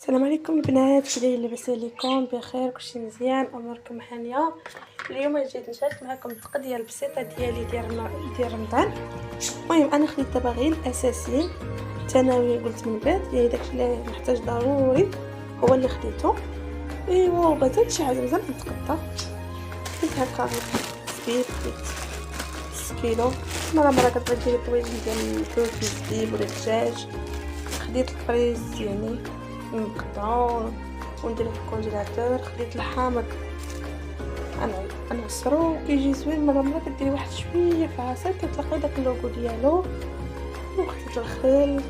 السلام عليكم البنات، كي لاباس عليكم؟ بخير، كلشي مزيان، اموركم هانيه. اليوم جيت نشارك معكم التقضيه البسيطه ديالي ديال رمضان. المهم انا خديت دابا غير الاساسيين، الثانوي قلت من بعد يعني داكشي اللي محتاج ضروري هو اللي خديته. ايوا بغيت شي حاجه مزال نتقضى. خديت هكا زبيب، خديت 6 كيلو. مرة كتبغي ديري طويج ديال الحوت بالزبيب ولا الدجاج. خديت الفريز يعني نقطعو ونديرو في الكونجيلاتور. خديت الحامض نعصرو كيجي زوين. مرة كديري واحد شويه في العصير كتلقاي داك اللوغو ديالو. وخديت الخل،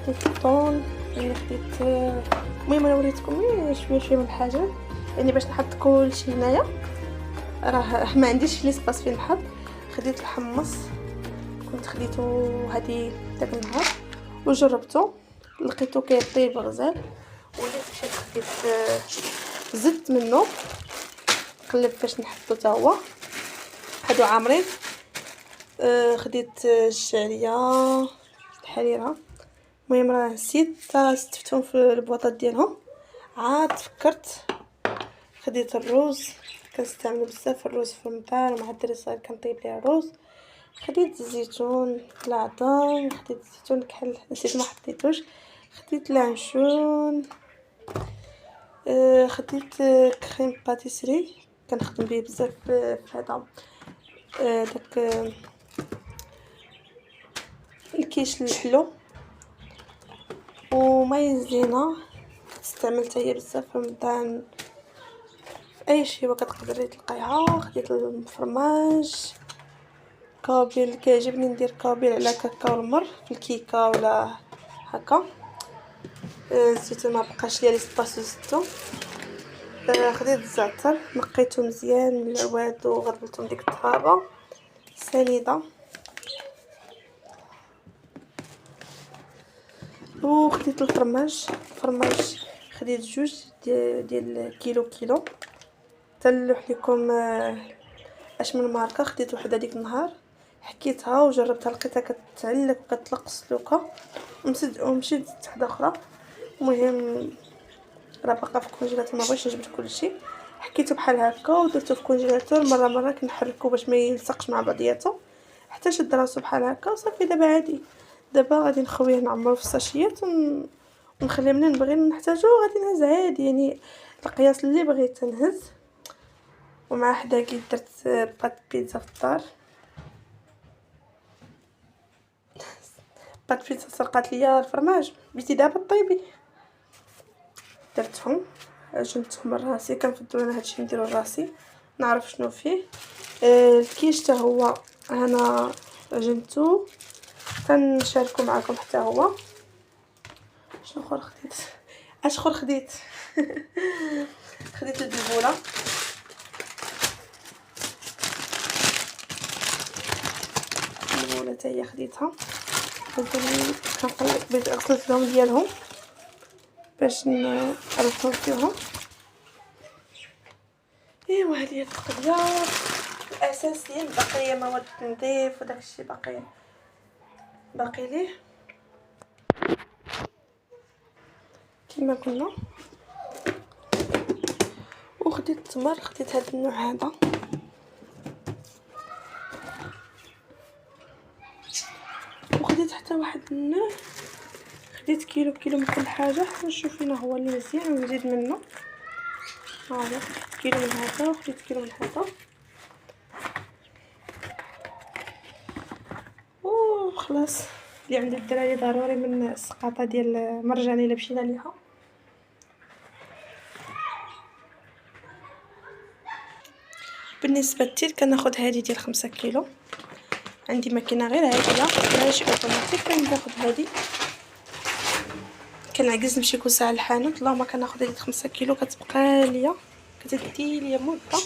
خديت الطون، يعني خديت المهم انا وريتكم شويه من الحاجات يعني باش نحط كلشي هنايا. راه ما عنديش لي سباس فين نحط. خديت الحمص، كنت خديته هادي داك النهار وجربته لقيته كيطيب غزال. وليت مشيت خديت زدت منه قلب باش نحطو حتى هو هادو عامرين. خديت الشعريه، الحريره. المهم راه نسيت استفتهم في البواطات ديالهم. عاد فكرت خديت الروز، كنستعمل بزاف الروز في رمضان ومع الدري صغير كنطيب ليه الروز. خديت الزيتون، العظم، خديت الزيتون الكحل نسيت ما حطيتوش. خديت لانشون، خديت كريم باتيسري كنخدم به بزاف في هذا داك الكيش الحلو. ومايزينا كتستعمل حتى هي بزاف في رمضان في اي شيء وكتقدري تلقايها. خديت الفرماج كابيل، كيعجبني ندير كابيل على كاكاو المر في الكيكه ولا هكا. الزيتون ما بقاش ليا سباس زدتو. خديت الزعتر نقيته مزيان من العواد وغربلته من ديك الترابه سنيده. وخديت الفرماج خديت جوج ديال كيلو تلوح لكم اش من ماركه. خديت وحده ديك النهار حكيتها وجربتها لقيتها كتعلق وكتطلق سلوكه ومشيت زدت وحده اخرى. المهم راه باقا في الكونجيلاتور، ما بغيتش نجبد كلشي. حكيته بحال هكا ودرته في الكونجيلاتور مره كنحركو باش ما يلصقش مع بعضياته حتى شد راسو بحال هكا وصافي. دابا عادي، دابا غادي نخويه نعمرو في الساشيات ونخليه منين نبغي نحتاجو غادي نهز عادي يعني القياس اللي بغيت نهز. ومع حداكي درت بات بيتزا في الدار. بات بيتزا سرقات ليا الفرماج بيتي دابا طيبي. درتهم عجنتهم راسي، كنفضل انا هادشي نديرو راسي نعرف شنو فيه. الكيش حتى هو انا عجنتو كنشاركو معكم حتى هو. شنو اخر خديت؟ اشخر خديت خديت البلبوله، حتى هي خديتها. كنقلب بغيت غسلت لهم ديالهم باش نرفهم فيهم. ايوا هذه هي التقضيه الاساسيه. بقيه مواد التنظيف وداكشي باقي ليه كما قلنا. وخديت التمر، خديت هذا النوع هذا. وخديت حتى واحد النوع، خديت كيلو من كل حاجه حتى نشوف فينا هو اللي مزيان ونزيد منه. هذا كيلو من هذا وخديت كيلو من هذا. وخلاص اللي عند الدراري ضروري من السقاطه ديال مرجاني اللي مشينا ليها. بالنسبه للتيل كناخذ هذه ديال 5 كيلو. عندي ماكينه غير عاديه ماشي اوتوماتيك، كناخذ هذه. كنعكز نمشي كل ساعه للحانوت. اللهم كناخذ هذه 5 كيلو كتبقى ليا كتدي ليا مده.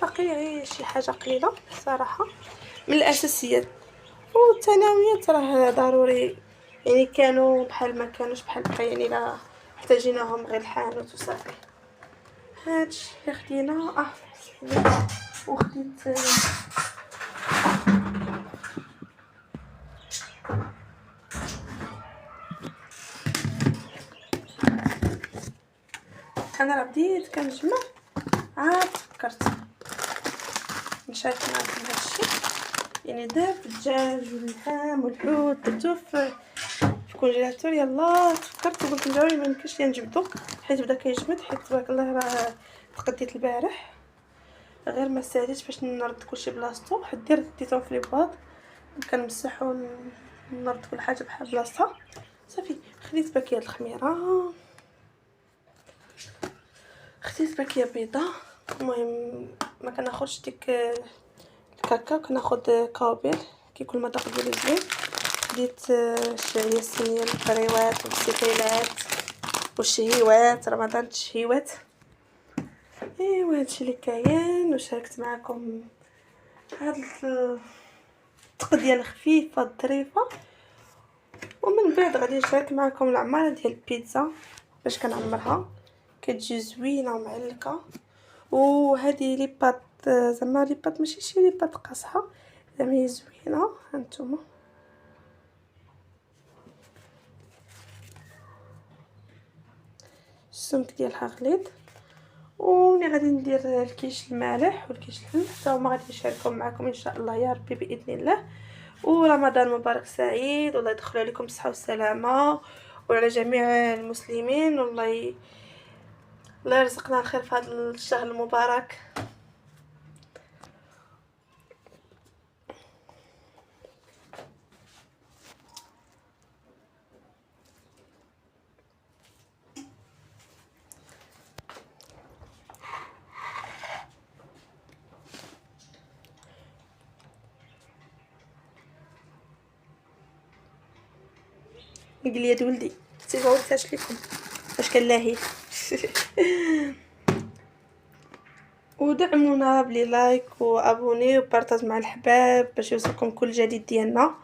باقي غير شي حاجه قليله صراحه من الاساسيات. والثانويات راه ضروري يعني كانوا بحال ما كانوش بحال بقى يعني لا احتاجيناهم غير الحانوت وصافي. هادشي اللي خدينا. وخديت انا راه بديت كنجمع عاد فكرت نشارك معكم هادشي. يعني دابا الدجاج واللحم والحوت درتو في الكونجيلاتور. يلا فكرت قلت نديرو ما يمكنش ليا نجبدو حيت بدا كيجمد، حيت تبارك الله راه تقديت البارح غير ما ساليتش باش نرد كلشي بلاصتو. حيت ديتهم في ليباط كنمسح ونرد كل حاجه بحال بلاصتها. صافي خديت باكيه الخميره، خديت باكيه بيضه. المهم ما كناخذش ديك الكاكاو، كناخذ كاوبيل كيكون المذاق ديالو زوين. خديت الشعريه الصينيه الفريوات والسكيلات والشهيوات، رمضان الشهيوات. ايوا هادشي اللي كاين. وشاركت معكم هاد التقديه الخفيفه الظريفه. ومن بعد غادي نشارك معكم العماره ديال البيتزا باش كنعمرها، كتجي زوينه ومعلكه. وهذه لي بات زعما لي بات ماشي شي لي بات قاصحه، زعما هي زوينه. هانتوما السمك ديالها غليظ. وملي غادي ندير الكيش المالح والكيش الحلو حتى هما غادي نشاركهم معكم ان شاء الله يا ربي باذن الله. ورمضان مبارك سعيد، والله يدخل عليكم بالصحه والسلامه وعلى جميع المسلمين. والله الله يرزقنا الخير في هذا الشهر المبارك. قال لي يا ولدي تيجاوبتاش لكم فاش كنلاهي. ودعمونا بلي لايك وابوني وبارطاج مع الحباب باش يوصلكم كل جديد ديالنا.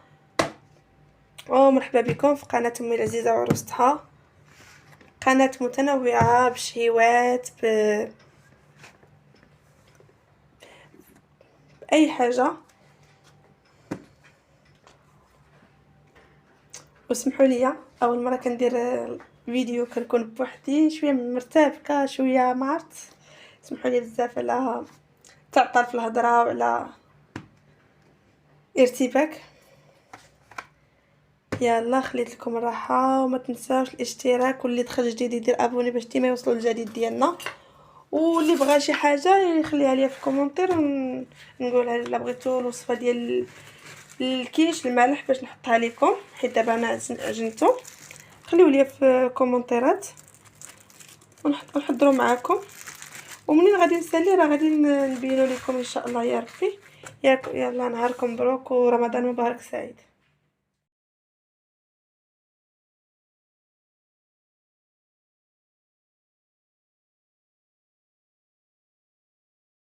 مرحبا بكم في قناه امي العزيزه وعروستها، قناه متنوعه بشهيوات باي حاجه. واسمحوا لي اول مره كندير فيديو كنكون بوحدي شويه مرتبكه شويه ما عرفت. اسمحوا لي بزاف على تعطل في الهضره وعلى ارتباك. يلا خليت لكم الراحه وما تنساوش الاشتراك، واللي دخل جديد يدير ابوني باش ديما يوصلوا الجديد ديالنا. واللي بغى شي حاجه يخليها ليا في كومونتير ونقولها الا بغيتوا الوصفه ديال الكيش المالح باش نحطها لكم، حيت دابا انا عجنته. خليو ليا في كومونتيرات ونحضروا معاكم. ومنين غادي نسالي راه غادي نبينوا لكم ان شاء الله يا ربي. يلا نهاركم مبروك ورمضان مبارك سعيد.